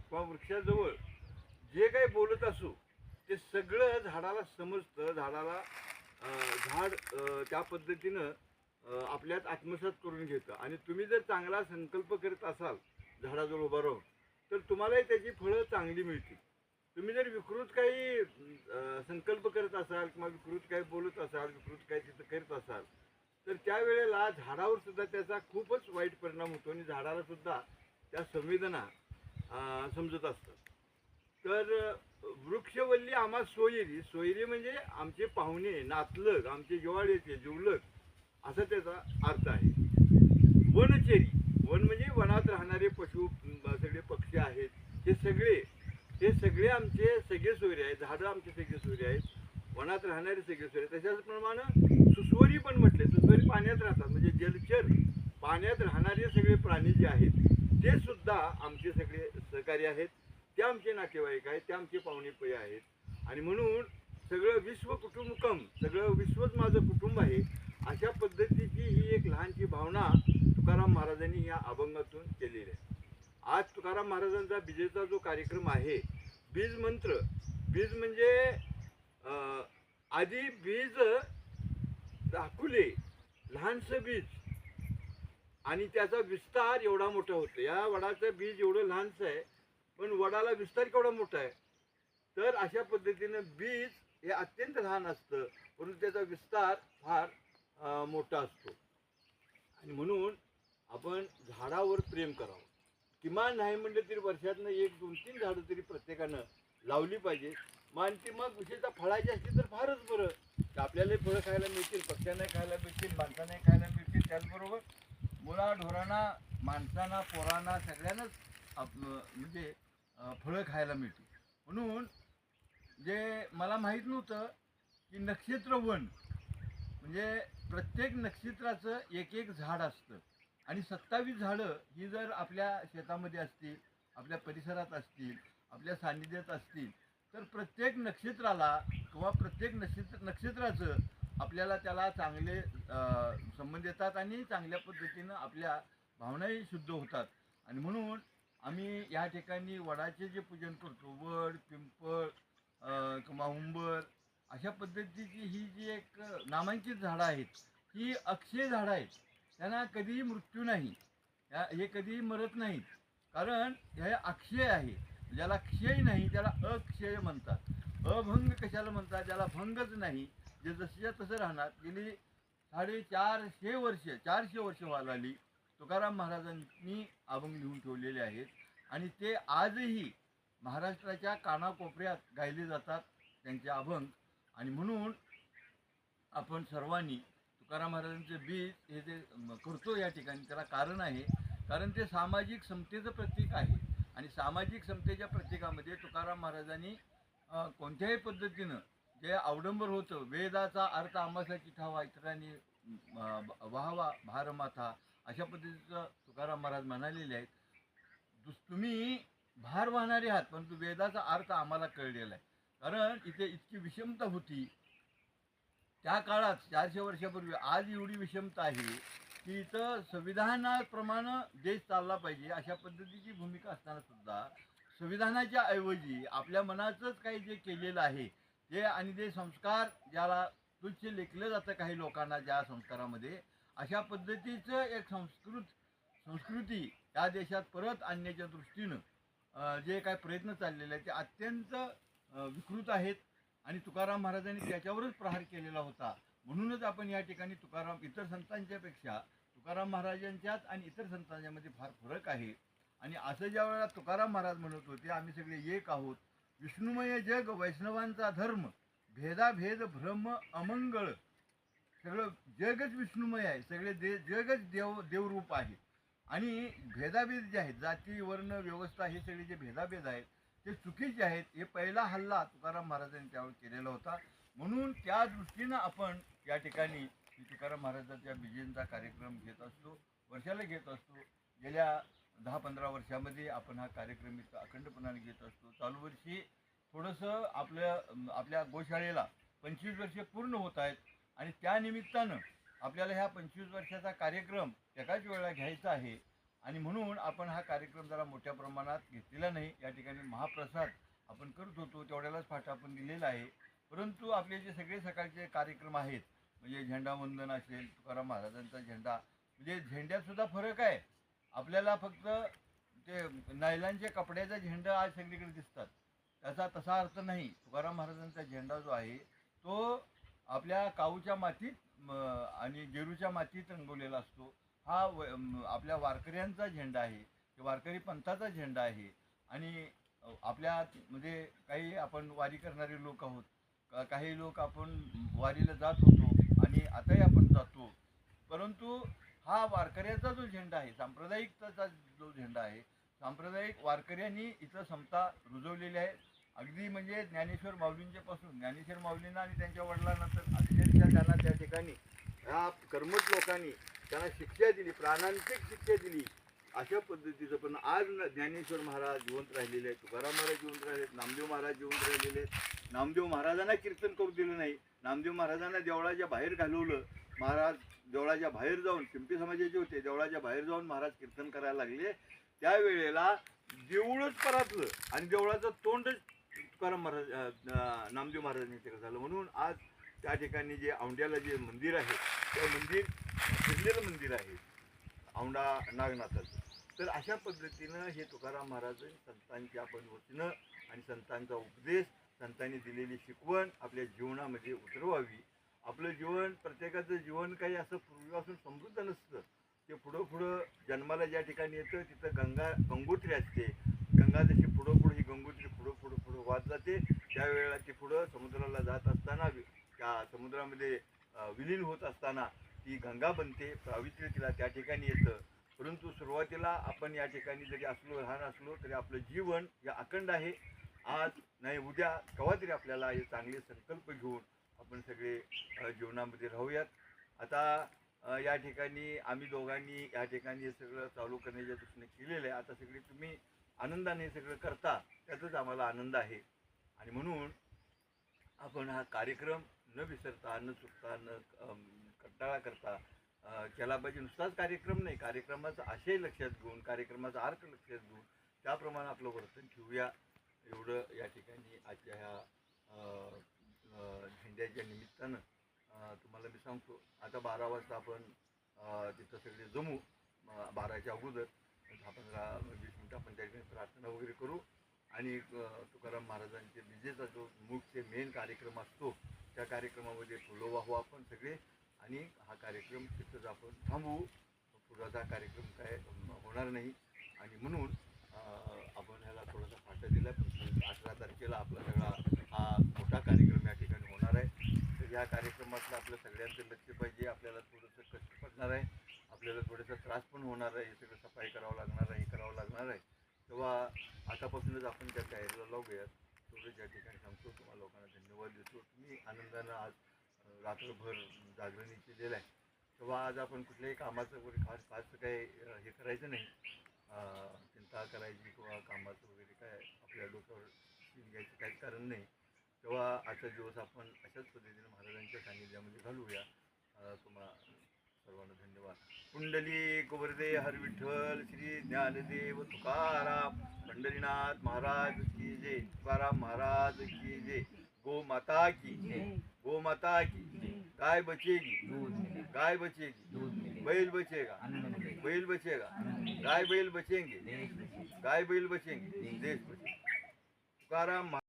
किंवा वृक्षाजवळ जे काही बोलत असू ते सगळं झाडाला समजतं, झाडाला झाड त्या पद्धतीनं आपल्यात आत्मसात करून घेतं. आणि तुम्ही जर चांगला संकल्प करत असाल झाडाजवळ उभा राहून, तर तुम्हालाही त्याची फळं चांगली मिळतील. तुम्ही जर विकृत काही संकल्प करत असाल किंवा विकृत काही बोलत असाल, विकृत काही तिथं करत असाल, तर त्यावेळेला झाडावर सुद्धा त्याचा खूपच वाईट परिणाम होतो आणि झाडाला सुद्धा त्या संवेदना समजत असतात. तर वृक्षवल्ली आम्हा सोयरी, सोयरी म्हणजे आमचे पाहुणे, नातलग, आमचे जिव्हाळ्याचे जिवलग, असा त्याचा अर्थ आहे. वनचेरी, वन म्हणजे वनात राहणारे पशु, सगळे पक्षी आहेत, हे सगळे आमचे सगळे सोयरे आहेत. झाडं आमचे सगळे सोयरे आहेत, वनात राहणारे सगळे सोयरे. त्याच्याप्रमाणे सुस्वरी पण म्हटले. सुस्वरी पाण्यात राहतात, म्हणजे जलचर पाण्यात राहणारे सगळे प्राणी जे आहेत ते सुद्धा आमचे सगळे सहकारी आहेत. ते आमचे नातेवाईक आहेत, ते आमचे पाहुणे पै आहेत. आणि म्हणून सगळं विश्व कुटुंबकम, सगळं विश्वच माझं कुटुंब आहे, अशा पद्धतीची ही एक लहानशी भावना तुकाराम महाराजांनी या अभंगातून केलेली आहे. आज तुकाराम महाराजांचा बीजेचा जो कार्यक्रम आहे, बीज मंत्र, बीज म्हणजे आधी बीज दाखवले, लहानसं बीज, आणि त्याचा विस्तार एवढा मोठा होतो. या वडाचं बीज एवढं लहानसं आहे, पण वडाला विस्तार केवढा मोठा आहे. तर अशा पद्धतीनं बीज हे अत्यंत लहान असतं, परंतु त्याचा विस्तार फार मोठा असतो. आणि म्हणून आपण झाडावर प्रेम करावं. किमान नाही म्हटलं तरी वर्षातनं 1, 2, 3 झाडं तरी प्रत्येकानं लावली पाहिजे. मग विशेषतः फळाची असली तर फारच बरं. तर आपल्यालाही फळं खायला मिळतील, पक्ष्यांनाही खायला मिळतील, माणसांनाही खायला मिळतील. त्याचबरोबर मुलाढोरांना, माणसांना, पोरांना, सगळ्यांनाच म्हणजे फळं खायला मिळतील. म्हणून जे मला माहीत नव्हतं की नक्षत्रवन म्हणजे प्रत्येक नक्षत्राचं एक एक झाड असतं, आणि 27 झाडं ही जर आपल्या शेतामध्ये असतील, आपल्या परिसरात असतील, आपल्या सान्निध्यात असतील, तर प्रत्येक नक्षत्राला किंवा प्रत्येक नक्षत्राचं आपल्याला त्याला चांगले संबंध येतात आणि चांगल्या पद्धतीनं आपल्या भावनाही शुद्ध होतात. आणि म्हणून आम्ही या ठिकाणी वडाचे जे पूजन करतो, वड, पिंपळ किंवा उंबर, अशा पद्धतीची ही जी एक नामांकित झाडं आहेत, ही अक्षय झाडं आहेत. त्यांना कधीही मृत्यू नाही, हे कधीही मरत नाहीत, कारण हे अक्षय आहे. ज्याला क्षय नाही त्याला अक्षय म्हणतात. अभंग कशाला म्हणतात? ज्याला भंगच नाही, जे जसंच्या तसं राहणार. गेली 450 वर्ष, 400 वर्ष व्हायला आली, तुकाराम महाराजांनी अभंग लिहून ठेवलेले आहेत, आणि ते आजही महाराष्ट्राच्या कानाकोपऱ्यात गायले जातात त्यांचे अभंग. आणि म्हणून आपण सर्वांनी तुकाराम महाराजांचे बीज हे जे करतो या ठिकाणी, त्याला कारण आहे, कारण ते सामाजिक समतेचं प्रतीक आहे. आणि सामाजिक समतेच्या प्रतीकामध्ये तुकाराम महाराजांनी कोणत्याही पद्धतीनं जे अवडंबर होतं, वेदाचा अर्थ आम्हासाठी ठावा, इतरांनी वाहावा भारमाथा, अशा पद्धतीचं तुकाराम महाराज म्हणालेले आहेत. तुम्ही भार वाहणारे आहात, परंतु वेदाचा अर्थ आम्हाला कळलेला आहे. कारण इथे इतकी विषमता होती त्या काळात, 400 वर्षापूर्वी. आज एवढी विषमता आहे की इथं संविधानाप्रमाणे देश चालला पाहिजे अशा पद्धतीची भूमिका असताना सुद्धा संविधानाच्या ऐवजी आपल्या मनाचंच काही जे केलेलं आहे ते, आणि जे संस्कार ज्याला तुच्छ लेखलं जातं काही लोकांना ज्या संस्कारामध्ये, अशा पद्धतीचं एक संस्कृती या देशात परत आणण्याच्या दृष्टीनं जे काही प्रयत्न चाललेले आहेत ते अत्यंत विकृत आहेत. आणि तुकाराम महाराजांनी त्याच्यावरच प्रहार केलेला होता. म्हणूनच आपण या ठिकाणी इतर संतांच्या पेक्षा तुकाराम महाराजांच्यात आणि इतर संतांच्यामध्ये फार फरक आहे. आणि असं ज्या वेळेला तुकाराम महाराज म्हणत होते, आम्ही सगळे एक आहोत, विष्णुमय जग वैष्णवांचा धर्म, भेदाभेद भ्रम अमंगळ, सगळं जगच विष्णुमय आहे, सगळे जगच देवरूप आहे. आणि भेदाभेद जे आहेत, जाती वर्ण व्यवस्था, हे सगळे जे भेदाभेद आहेत ते चुकीचे आहेत. हे पहिला हल्ला तुकाराम महाराजांनी त्यावर केलेला होता. म्हणून त्या दृष्टीनं आपण या ठिकाणी तुकाराम महाराजांच्या बीजेंचा कार्यक्रम घेत असतो, वर्षाला घेत असतो. गेल्या 10-15 वर्षामध्ये आपण हा कार्यक्रम इथं अखंडपणाने घेत असतो. चालू वर्षी थोडंसं आपल्या गोशाळेला 25 वर्षे पूर्ण होत आहेत, आणि त्या निमित्तानं आपल्याला ह्या 25 वर्षाचा कार्यक्रम एकाच वेळेला घ्यायचा आहे. आणि म्हणून आपण हा कार्यक्रम जरा मोठ्या प्रमाणात घेतलेला नाही. या ठिकाणी महाप्रसाद आपण करत होतो तेवढ्यालाच फाटा आपण दिलेला आहे. परंतु आपले जे सगळे सकाळचे कार्यक्रम आहेत, म्हणजे झेंडावंदन असेल, तुकाराम महाराजांचा झेंडा, म्हणजे झेंड्यात सुद्धा फरक आहे. आपल्याला फक्त ते नायलांच्या कपड्याचा झेंडा आज सगळीकडे दिसतात, त्याचा तसा अर्थ नाही. तुकाराम महाराजांचा झेंडा जो आहे तो आपल्या काऊच्या मातीत आणि गेरूच्या मातीत रंगवलेला असतो. हा आपल्या वारकऱ्यांचा झेंडा आहे, वारकरी पंथाचा झेंडा आहे. आणि आपल्या म्हणजे काही आपण वारी करणारे लोक आहोत, काही लोक आपण वारीला जात होतो आणि आताही आपण जातो. परंतु हा वारकऱ्याचा जो झेंडा आहे, सांप्रदायिकताचा जो झेंडा आहे, सांप्रदायिक वारकऱ्यांनी इथं समता रुजवलेली आहे. अगदी म्हणजे ज्ञानेश्वर माऊलींच्या पासून, ज्ञानेश्वर माऊलींना आणि त्यांच्या वडिलांना तर अक्षरशः त्यांना त्या ठिकाणी ह्या कर्मठ लोकांनी त्यांना शिक्षा दिली, प्राणांतिक शिक्षा दिली. अशा पद्धतीचं पण आज ज्ञानेश्वर महाराज जिवंत राहिलेले आहेत, तुकाराम महाराज जिवंत राहिले आहेत, नामदेव महाराज जिवंत राहिलेले आहेत. नामदेव महाराजांना कीर्तन करू दिलं नाही, नामदेव महाराजांना देवळाच्या बाहेर घालवलं. महाराज देवळाच्या बाहेर जाऊन, शिंपी समाजाचे होते, देवळाच्या बाहेर जाऊन महाराज कीर्तन करायला लागले. त्यावेळेला देऊळच परातलं आणि देवळाचं तोंडच तुकाराम महाराज नामदेव महाराजांनी झालं. म्हणून आज त्या ठिकाणी जे औंड्याला जे मंदिर आहे, ते मंदिर फिरलेलं मंदिर आहे औंढा नागनाथाचं. तर अशा पद्धतीनं हे तुकाराम महाराज संतांच्या आपण वचनं आणि संतांचा उपदेश, संतांनी दिलेली शिकवण आपल्या जीवनामध्ये उतरवावी. आपलं जीवन, प्रत्येकाचं जीवन काही असं पूर्वीपासून समृद्ध नसतं. ते पुढं जन्माला ज्या ठिकाणी येतं तिथं गंगोत्री असते. गंगा जशी पुढं ही गंगोत्री पुढं वाहत जाते. त्यावेळेला ती पुढं समुद्राला जात असताना, त्या समुद्रामध्ये विलीन होत असताना ती गंगा बनते, पावित्र्य तिला त्या ठिकाणी येतं. परंतु सुरुवातीला आपण या ठिकाणी जरी असलो, लहान असलो, तरी आपलं जीवन हे अखंड आहे. आज नाही उद्या केव्हा तरी आपल्याला हे चांगले संकल्प घेऊन आपण सगळे जीवनामध्ये राहूयात. आता या ठिकाणी आम्ही दोघांनी या ठिकाणी हे सगळं चालू करण्याच्या दृष्टीने केलेलं आहे. आता सगळे तुम्ही आनंदाने हे सगळं करता, त्याचाच आम्हाला आनंद आहे. आणि म्हणून आपण हा कार्यक्रम न विसरता, न चुकता, न कंटाळा करता केला पाहिजे. नुसताच कार्यक्रम नाही, कार्यक्रमाचा आशय लक्षात घेऊन, कार्यक्रमाचा अर्थ लक्षात घेऊन त्याप्रमाणे आपलं वर्तन ठेवूया. एवढं या ठिकाणी आजच्या ह्या झेंड्याच्या निमित्तानं तुम्हाला मी सांगतो. आता 12 वाजता आपण तिथं सगळे जमू. 12च्या अगोदर 10-15-20 मिनटं आपण त्या ठिकाणी प्रार्थना वगैरे करू. आणि तुकाराम महाराजांचे विजेचा जो मुख्य मेन कार्यक्रम असतो, त्या कार्यक्रमामध्ये फुलं वाहू आपण सगळे. आणि हा कार्यक्रम तिथंच आपण थांबवू. पुढचा कार्यक्रम काय होणार नाही. आणि म्हणून आपण ह्याला थोडासा फाटा दिला. 18 तारखेला आपला सगळा हा मोठा कार्यक्रम या ठिकाणी होणार आहे. तर या कार्यक्रमातलं आपलं सगळ्यांचं लक्ष पाहिजे. आपल्याला थोडंसं कष्ट पडणार आहे, आपल्याला थोडासा त्रास पण होणार आहे. हे सगळं सफाई करावं लागणार आहे, हे करावं लागणार आहे. तेव्हा आतापासूनच आपण त्या तयारीला लावूयात. थोडं या ठिकाणी सांगतो. तुम्हाला लोकांना धन्यवाद देतो. तुम्ही आनंदानं आज रात्रभर जागरणी केलेलं आहे. तेव्हा आज आपण कुठल्याही कामाचं वगैरे फारसं काही हे करायचं नाही, चिंता करायची किंवा कामाचं वगैरे काय आपल्या डोक्यावर घ्यायचं काहीच कारण नाही. तेव्हा आजचा दिवस आपण अशाच पद्धतीने महाराजांच्या सान्निध्यामध्ये घालूया. तुम्हा सर्वांना धन्यवाद. पुंडलिक वरदे हर विठ्ठल श्री ज्ञानदेव तुकाराम पंढरीनाथ महाराज की जय. तुकाराम महाराज की जय. गो माता की, गो माता की. गाय बचेगी, गाय बचेगी, बैल बचेगा, बैल बचेगा, गाय बैल बचेंगे, गाय बैल बचेंगे, देश बचेगा. तुकाराम